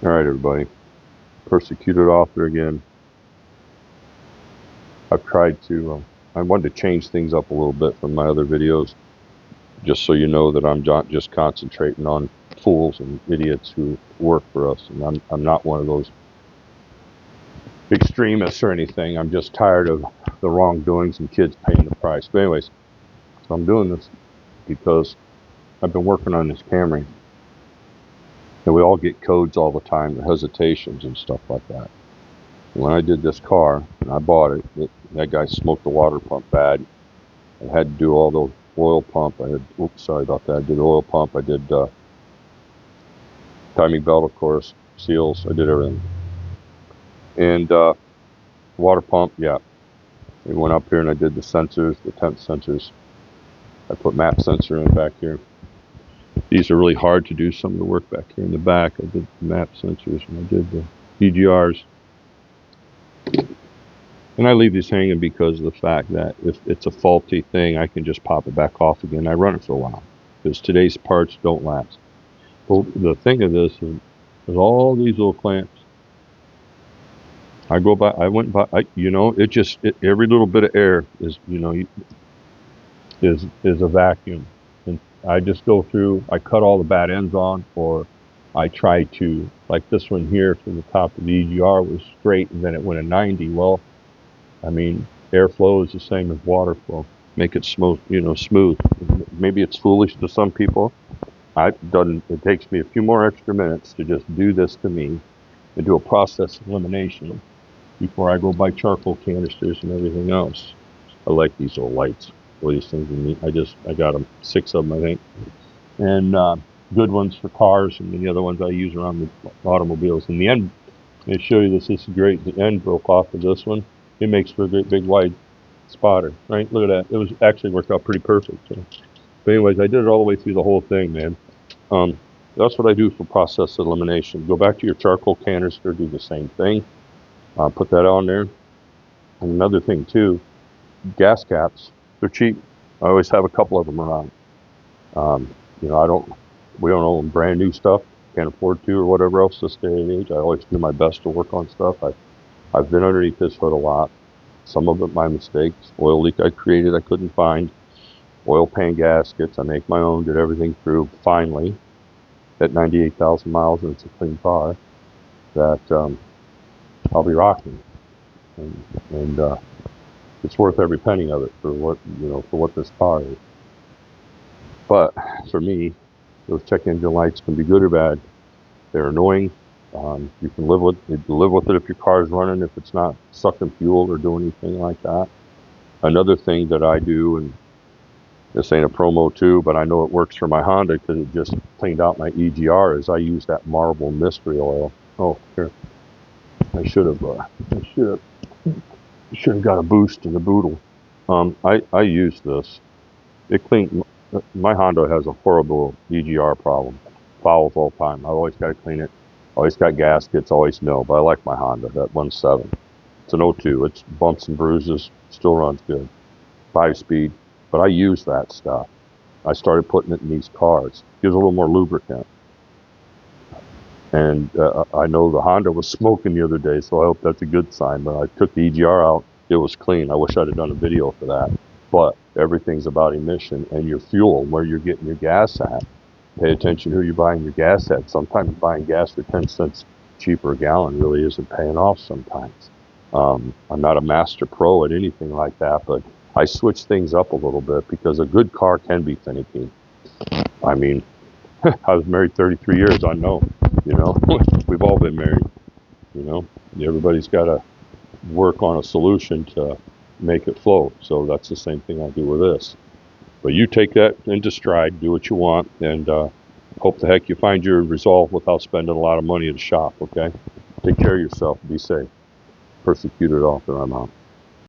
All right, everybody. Persecuted author again. I've tried to, I wanted to change things up a little bit from my other videos, just so you know that I'm not just concentrating on fools and idiots who work for us. And I'm not one of those extremists or anything. I'm just tired of the wrongdoings and kids paying the price. But anyways, so I'm doing this because I've been working on this Camry. And we all get codes all the time, the hesitations and stuff like that. When I did this car and I bought it, that guy smoked the water pump bad. I had to do all the oil pump. Sorry about that. I did oil pump. I did timing belt, of course, seals. I did everything. And water pump, yeah. We went up here and I did the sensors, the temp sensors. I put map sensor in back here. These are really hard to do some of the work back here in the back. I did the map sensors and I did the EGRs. And I leave these hanging because of the fact that if it's a faulty thing, I can just pop it back off again. I run it for a while because today's parts don't last. Well, the thing of this is there's all these little clamps. I went by, every little bit of air is, is a vacuum. And I just go through, I cut all the bad ends on, or I try to, like this one here from the top of the EGR was straight and then it went a 90. Well, I mean, airflow is the same as water flow. Make it smooth, smooth. Maybe it's foolish to some people. It takes me a few more extra minutes to just do this to me and do a process elimination before I go buy charcoal canisters and everything else. I like these little lights or these things in me. I got them, 6 of them, I think. And good ones for cars, and then the other ones I use around the automobiles. In the end, they show you this is great. The end broke off of this one. It makes for a great big wide spotter, right? Look at that. It was actually worked out pretty perfect. So. But anyways, I did it all the way through the whole thing, man. That's what I do for process elimination. Go back to your charcoal canister, do the same thing. Put that on there. And another thing too, gas caps. They're cheap. I always have a couple of them around. We don't own brand new stuff. Can't afford to or whatever else this day and age. I always do my best to work on stuff. I've been underneath this hood a lot. Some of it my mistakes. Oil leak I created I couldn't find. Oil pan gaskets I make my own. Did everything through finally at 98,000 miles and it's a clean car that I'll be rocking. And it's worth every penny of it for what this car is. But for me, those check engine lights can be good or bad. They're annoying. You can live with it if your car is running, if it's not sucking fuel or doing anything like that. Another thing that I do, and this ain't a promo too, but I know it works for my Honda because it just cleaned out my EGR, is I use that Marble Mystery Oil. Oh, here. I should have got a boost to the boodle. I use this. It cleaned. My Honda has a horrible EGR problem. Fouls all the time. I've always got to clean it. Always got gaskets, always know. But I like my Honda, that 1.7. It's an 02. It's bumps and bruises. Still runs good. 5-speed. But I use that stuff. I started putting it in these cars. Gives a little more lubricant. And I know the Honda was smoking the other day, so I hope that's a good sign. But I took the EGR out. It was clean. I wish I'd have done a video for that. But everything's about emission and your fuel, where you're getting your gas at. Pay attention who you're buying your gas at. Sometimes buying gas for 10 cents cheaper a gallon really isn't paying off sometimes. I'm not a master pro at anything like that, but I switch things up a little bit because a good car can be finicky. I mean, I was married 33 years, I know, we've all been married, everybody's got to work on a solution to make it flow. So that's the same thing I do with this. But you take that into stride, do what you want, and hope the heck you find your resolve without spending a lot of money at a shop, okay? Take care of yourself. Be safe. Persecuted author, I'm out.